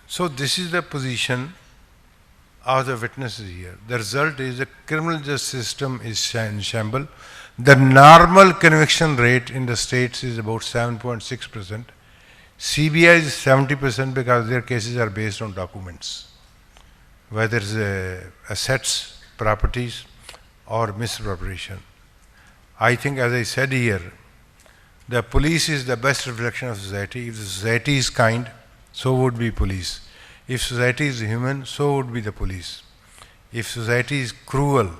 So this is the position of the witnesses here. The result is the criminal justice system is in shambles. The normal conviction rate in the states is about 7.6%. CBI is 70% because their cases are based on documents, whether it's assets, properties, or misappropriation. I think, as I said here, the police is the best reflection of society. If the society is kind, so would be police. If society is human, so would be the police. If society is cruel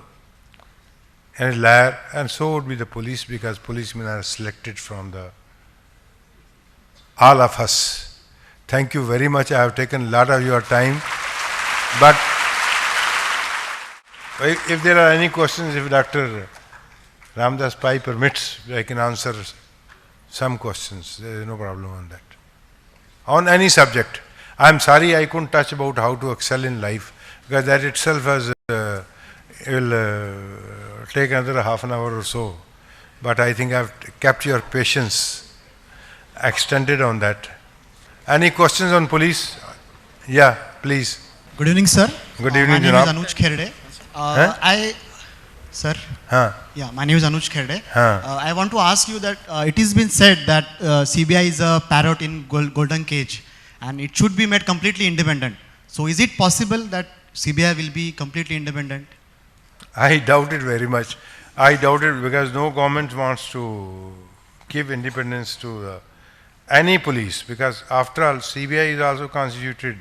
and liar, and so would be the police, because policemen are selected from all of us. Thank you very much. I have taken a lot of your time. But if there are any questions, if Dr. Ramdas Pai permits, I can answer some questions. There is no problem on that. On any subject. I am sorry I couldn't touch about how to excel in life, because that itself will take another half an hour or so. But I think I have kept your patience extended on that. Any questions on police? Yeah, please. Good evening, sir. Good evening, my name is Anuj Kherde. My name is Anuj Kherde. I want to ask you that it has been said that CBI is a parrot in golden cage, and it should be made completely independent. So is it possible that CBI will be completely independent? I doubt it very much. I doubt it because no government wants to give independence to any police, because after all, CBI is also constituted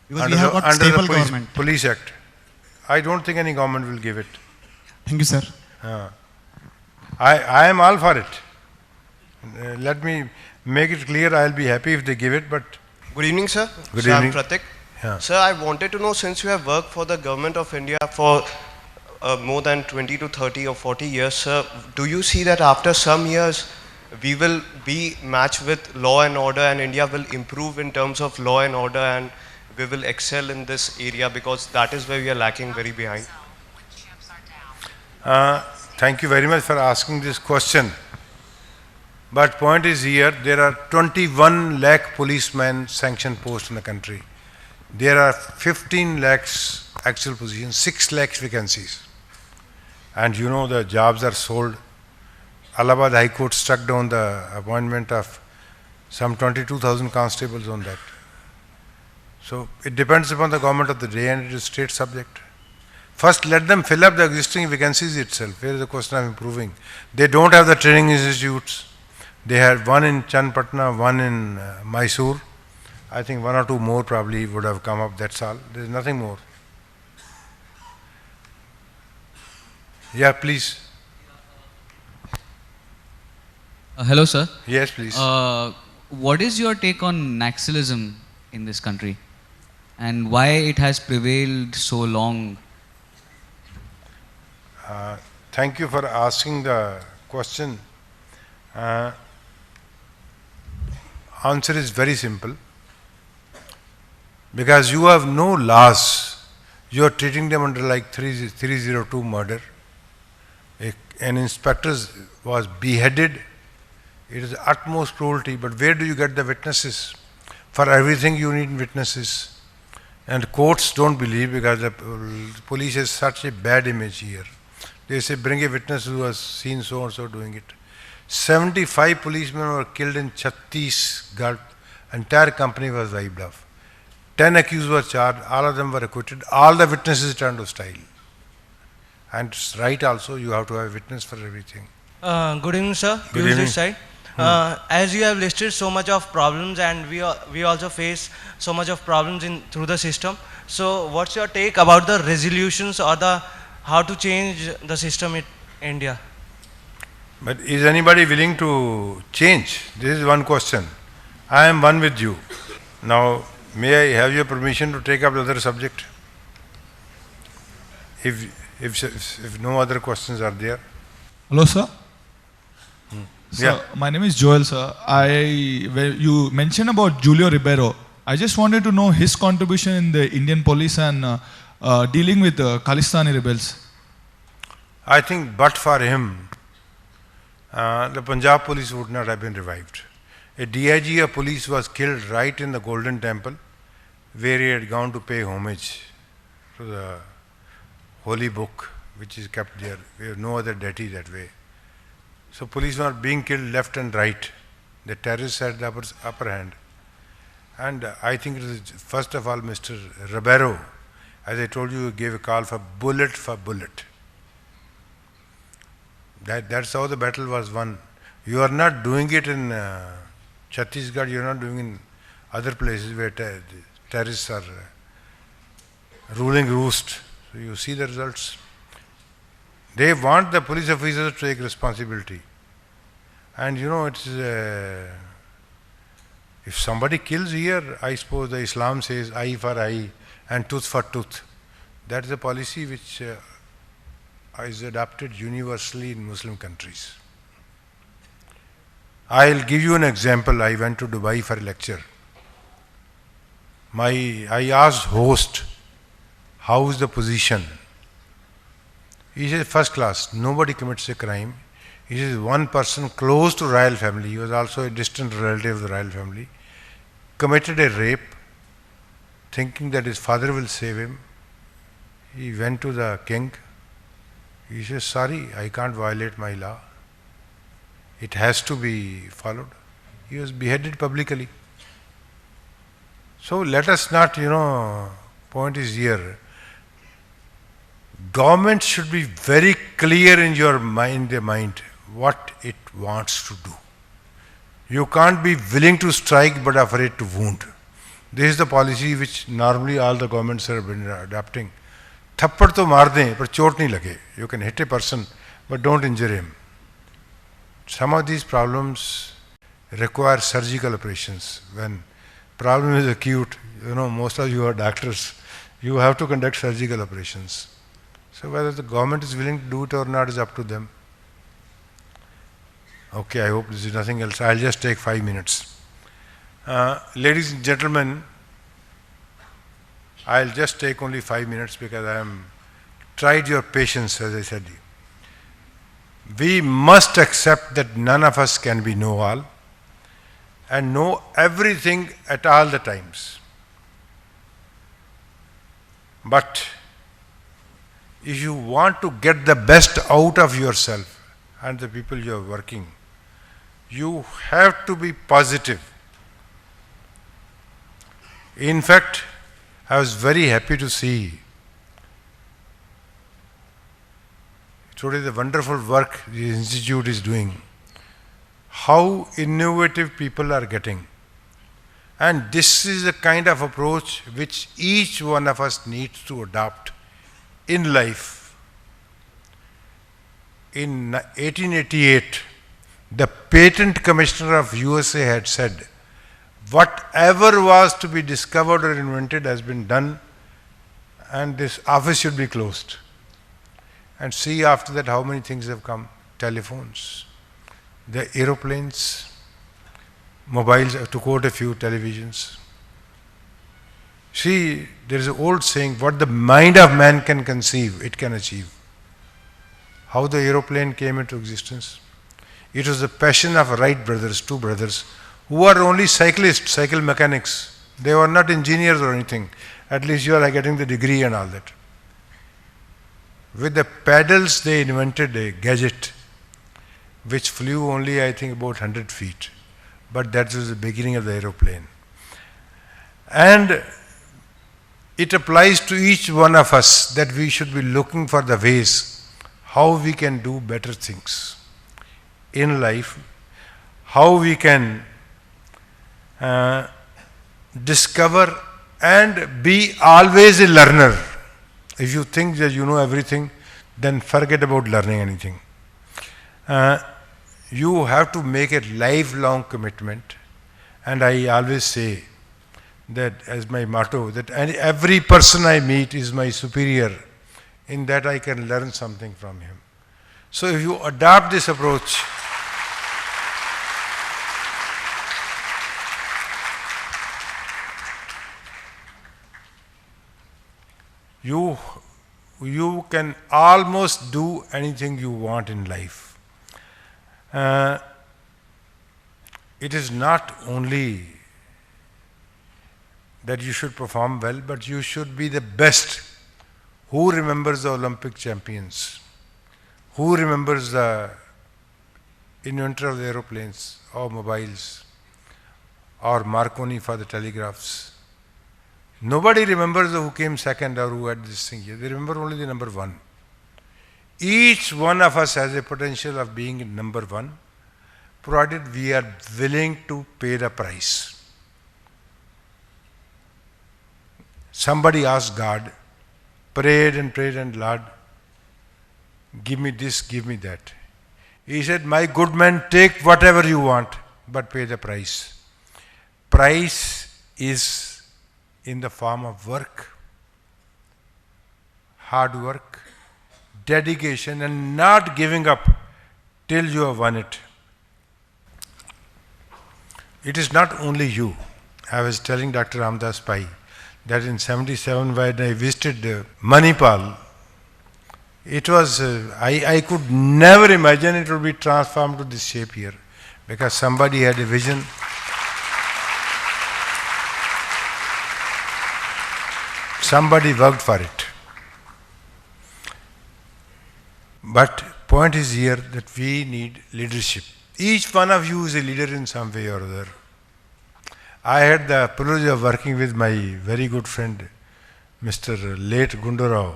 because we have got stable government. Police Act. I don't think any government will give it. Thank you, sir. I am all for it. Let me make it clear, I will be happy if they give it, but... Good evening, sir. Good evening. I'm Pratik. Sir, I wanted to know, since you have worked for the government of India for more than 20 to 30 or 40 years, sir, do you see that after some years we will be matched with law and order, and India will improve in terms of law and order, and we will excel in this area, because that is where we are lacking very behind? Thank you very much for asking this question. But point is here, there are 21 lakh policemen sanctioned posts in the country. There are 15 lakhs actual positions, 6 lakhs vacancies. And you know the jobs are sold. Allahabad High Court struck down the appointment of some 22,000 constables on that. So it depends upon the government of the day, and it is state subject. First, let them fill up the existing vacancies itself. Where is the question of improving? They don't have the training institutes. They had one in Chandpatna, one in Mysore. I think one or two more probably would have come up, that's all. There is nothing more. Yeah, please. Hello, sir. Yes, please. What is your take on Naxalism in this country, and why it has prevailed so long? Thank you for asking the question. Answer is very simple. Because you have no laws, you are treating them under like 302 murder. An inspector was beheaded. It is utmost cruelty, but where do you get the witnesses? For everything you need witnesses. And courts don't believe, because the police has such a bad image here. They say, bring a witness who has seen so and so doing it. 75 policemen were killed in Chhattisgarh. Entire company was wiped off. 10 accused were charged, all of them were acquitted, all the witnesses turned hostile. And it's right also, you have to have a witness for everything. Good evening, sir. Good evening. This side. As you have listed so much of problems, and we also face so much of problems through the system. So what's your take about the resolutions or how to change the system in India? But is anybody willing to change? This is one question. I am one with you. Now, may I have your permission to take up the other subject? If no other questions are there. Hello, sir. Yeah. My name is Joel, sir. You mentioned about Julio Ribeiro. I just wanted to know his contribution in the Indian police and dealing with Khalistani rebels. I think but for him, the Punjab police would not have been revived. A DIG of police was killed right in the Golden Temple, where he had gone to pay homage to the holy book, which is kept there. We have no other deity that way. So police were being killed left and right. The terrorists had the upper hand. And I think it is, first of all, Mr. Ribeiro, as I told you, gave a call for bullet for bullet. That's how the battle was won. You are not doing it in Chhattisgarh, you are not doing it in other places where terrorists are ruling roost. So you see the results. They want the police officers to take responsibility. And you know, it's if somebody kills here, I suppose the Islam says eye for eye and tooth for tooth. That is a policy which is adopted universally in Muslim countries. I'll give you an example. I went to Dubai for a lecture. I asked host, how is the position? He said, first class, nobody commits a crime. He says, one person close to royal family, he was also a distant relative of the royal family, committed a rape, thinking that his father will save him. He went to the king. He says, sorry, I can't violate my law. It has to be followed. He was beheaded publicly. So let us not, point is here. Government should be very clear in your mind what it wants to do. You can't be willing to strike but afraid to wound. This is the policy which normally all the governments have been adopting. Thappad to maar dein, but chot nahi lage. You can hit a person, but don't injure him. Some of these problems require surgical operations. When problem is acute, most of you are doctors, you have to conduct surgical operations. So whether the government is willing to do it or not is up to them. Okay, I hope this is nothing else. I'll just take 5 minutes. Ladies and gentlemen, I'll just take only 5 minutes because I am tried your patience, as I said. We must accept that none of us can be know-all and know everything at all the times. But if you want to get the best out of yourself and the people you are working, you have to be positive. In fact, I was very happy to see today the wonderful work the Institute is doing, how innovative people are getting. And this is the kind of approach which each one of us needs to adopt in life. In 1888, the Patent Commissioner of USA had said, whatever was to be discovered or invented has been done and this office should be closed. And see after that how many things have come. Telephones, the aeroplanes, mobiles, to quote a few, televisions. See, there is an old saying, what the mind of man can conceive, it can achieve. How the aeroplane came into existence? It was the passion of Wright brothers, two brothers, who are only cyclists, cycle mechanics. They were not engineers or anything. At least you are getting the degree and all that. With the paddles, they invented a gadget which flew only, I think, about 100 feet. But that was the beginning of the aeroplane. And it applies to each one of us that we should be looking for the ways how we can do better things in life, how we can discover and be always a learner. If you think that you know everything, then forget about learning anything. You have to make a lifelong commitment. And I always say that as my motto, that every person I meet is my superior, in that I can learn something from him. So if you adopt this approach, you can almost do anything you want in life. it is not only that you should perform well, but you should be the best. Who remembers the Olympic champions? Who remembers the inventor of the aeroplanes or mobiles or Marconi for the telegraphs? Nobody remembers who came second or who had this thing here. They remember only the number one. Each one of us has a potential of being number one, provided we are willing to pay the price. Somebody asked God, prayed, and Lord, give me this, give me that. He said, my good man, take whatever you want, but pay the price. Price is in the form of work, hard work, dedication, and not giving up till you have won it. It is not only you. I was telling Dr. Ramdas Pai that in 77 when I visited Manipal, it was, I could never imagine it would be transformed to this shape here, because somebody had a vision. Somebody worked for it. But point is here that we need leadership. Each one of you is a leader in some way or other. I had the privilege of working with my very good friend, Mr. late Gundurao,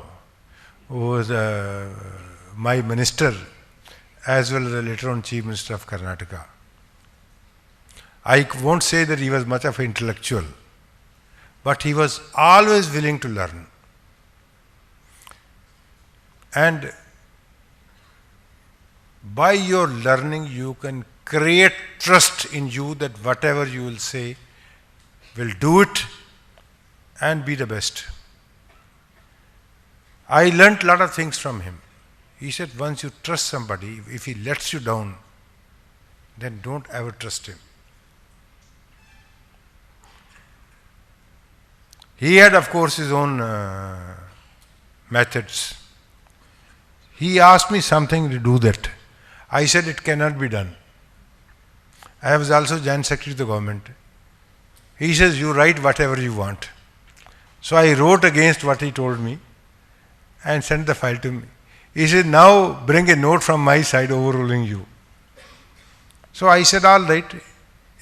who was my minister as well as later on Chief Minister of Karnataka. I won't say that he was much of an intellectual, but he was always willing to learn. And by your learning, you can create trust in you that whatever you will say, will do it and be the best. I learnt a lot of things from him. He said, once you trust somebody, if he lets you down, then don't ever trust him. He had, of course, his own methods. He asked me something to do that. I said it cannot be done. I was also Joint Secretary of the government. He says, you write whatever you want. So I wrote against what he told me and sent the file to me. He said, now bring a note from my side overruling you. So I said, all right,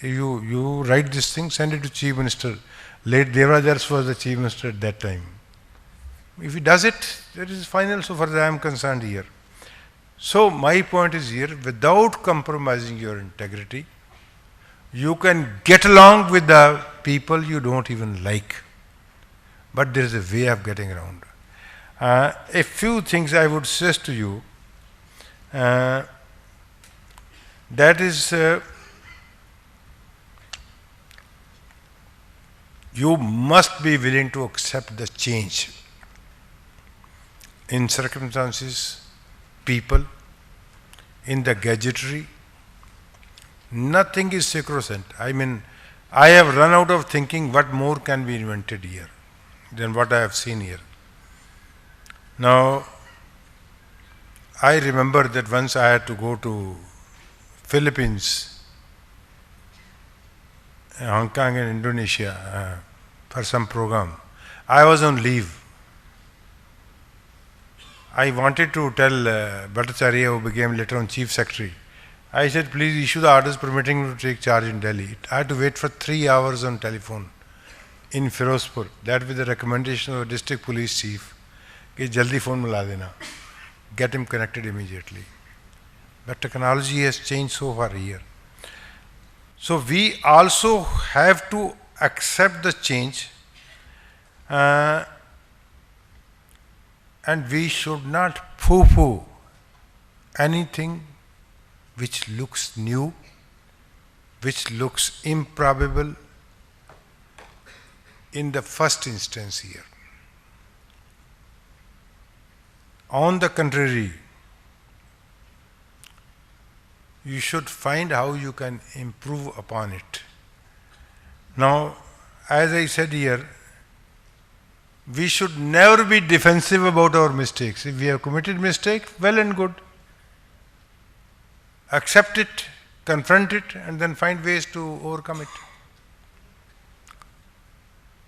you write this thing, send it to Chief Minister. Late Devrajars was the Chief Minister at that time. If he does it, that is final so far as I am concerned here. So my point is here, without compromising your integrity, you can get along with the people you don't even like. But there is a way of getting around. A few things I would suggest to you, that is, you must be willing to accept the change in circumstances, people, in the gadgetry. Nothing is sacrosanct. I mean, I have run out of thinking what more can be invented here than what I have seen here. Now, I remember that once I had to go to Philippines, Hong Kong and Indonesia for some program. I was on leave. I wanted to tell Bhattacharya, who became later on Chief Secretary, I said, please issue the orders permitting me to take charge in Delhi. I had to wait for 3 hours on telephone in Firozpur. That with the recommendation of the district police chief, कि जल्दी phone मिला देना, get him connected immediately. But technology has changed so far here. So we also have to accept the change, and we should not poo-poo anything which looks new, which looks improbable in the first instance here. On the contrary, you should find how you can improve upon it. Now, as I said here, we should never be defensive about our mistakes. If we have committed mistake, well and good. Accept it confront it and then find ways to overcome it.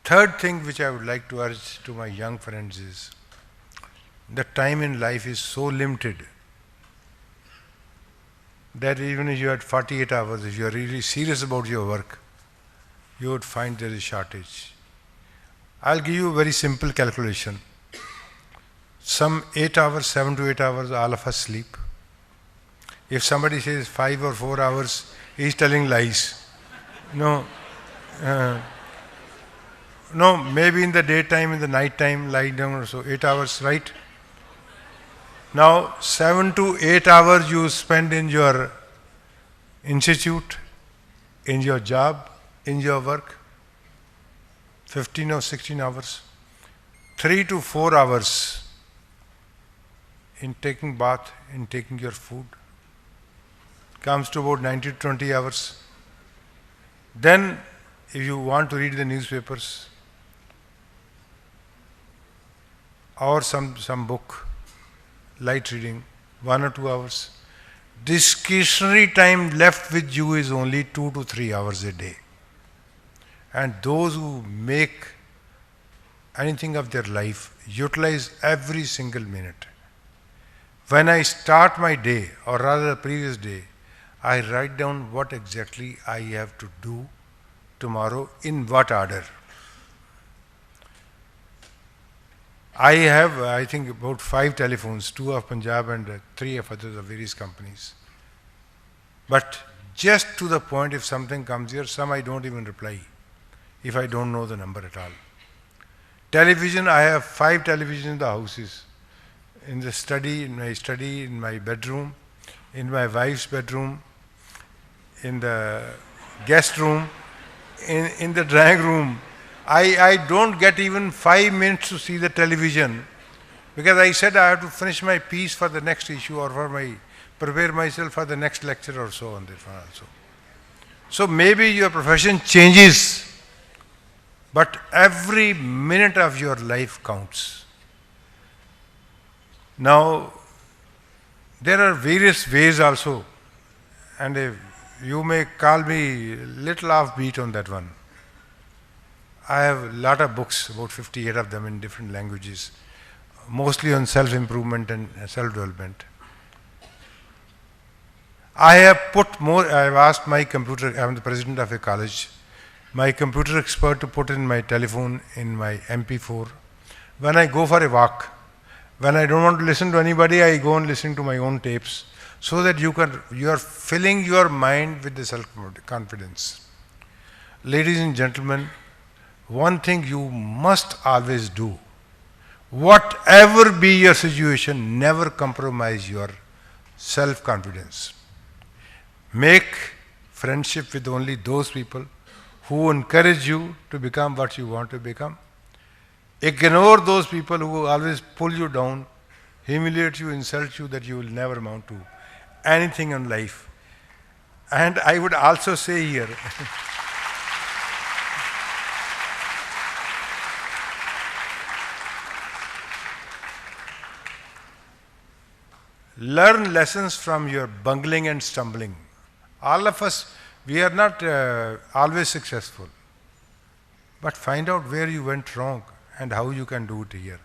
Third thing which I would like to urge to my young friends is that time in life is so limited that even if you had 48 hours, if you are really serious about your work, you would find there is shortage. I'll give you a very simple calculation. Some 8 hours, 7 to 8 hours, all of us sleep. If somebody says 5 or 4 hours, he is telling lies. No, no, maybe in the daytime, in the night time, lie down or so, 8 hours, right? Now, 7 to 8 hours you spend in your institute, in your job, in your work, 15 or 16 hours. 3 to 4 hours in taking bath, in taking your food. Comes to about 90 to 20 hours. Then, if you want to read the newspapers or some book, light reading, 1 or 2 hours. Discretionary time left with you is only 2 to 3 hours a day. And those who make anything of their life utilize every single minute. When I start my day, or rather the previous day, I write down what exactly I have to do tomorrow, in what order. I have, I think, about 5 telephones, 2 of Punjab and 3 of others of various companies. But just to the point, if something comes here, some I don't even reply, if I don't know the number at all. Television, I have 5 televisions in the houses. In the study, in my bedroom, in my wife's bedroom, in the guest room, in the drawing room. I don't get even 5 minutes to see the television because I said I have to finish my piece for the next issue or prepare myself for the next lecture or so on that one also. So maybe your profession changes, but every minute of your life counts. Now, there are various ways also, and you may call me little offbeat on that one. I have a lot of books, about 58 of them in different languages, mostly on self-improvement and self-development. I have asked my computer, I am the president of a college, my computer expert to put in my telephone, in my MP4. When I go for a walk, when I don't want to listen to anybody, I go and listen to my own tapes, so that you are filling your mind with the self-confidence. Ladies and gentlemen, one thing you must always do, whatever be your situation, never compromise your self-confidence. Make friendship with only those people who encourage you to become what you want to become. Ignore those people who always pull you down, humiliate you, insult you, that you will never amount to anything in life. And I would also say here, learn lessons from your bungling and stumbling. All of us, we are not always successful. But find out where you went wrong and how you can do it here.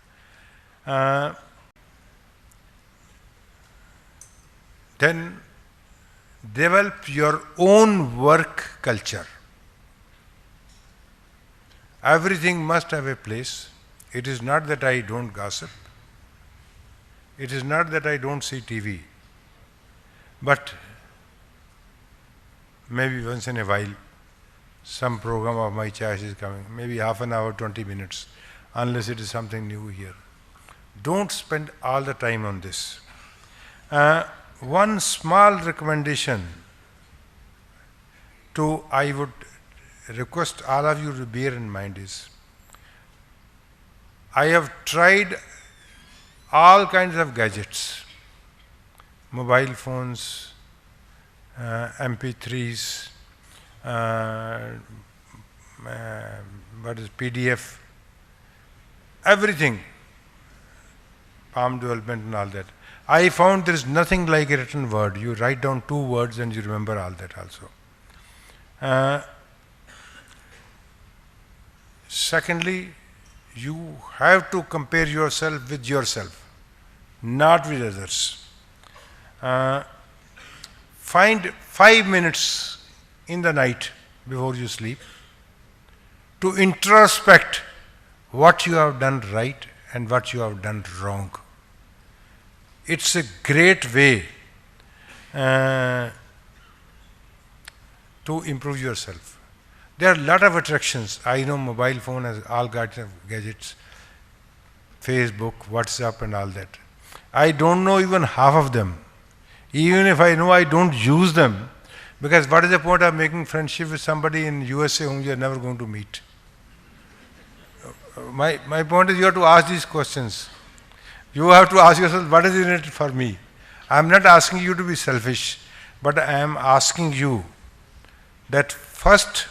Then develop your own work culture. Everything must have a place. It is not that I don't gossip. It is not that I don't see TV. But maybe once in a while, some program of my choice is coming, maybe half an hour, 20 minutes, unless it is something new here. Don't spend all the time on this. One small recommendation I would request all of you to bear in mind is, I have tried all kinds of gadgets, mobile phones, MP3s, what is PDF, everything. palm development and all that. I found there is nothing like a written word. You write down 2 words and you remember all that also. Secondly, you have to compare yourself with yourself, not with others. Find 5 minutes in the night before you sleep to introspect what you have done right and what you have done wrong. It's a great way to improve yourself. There are a lot of attractions. I know mobile phone has all gadgets, Facebook, WhatsApp and all that. I don't know even half of them. Even if I know, I don't use them, because what is the point of making friendship with somebody in USA whom you are never going to meet? My point is, you have to ask these questions. You have to ask yourself, what is in it for me? I am not asking you to be selfish, but I am asking you that first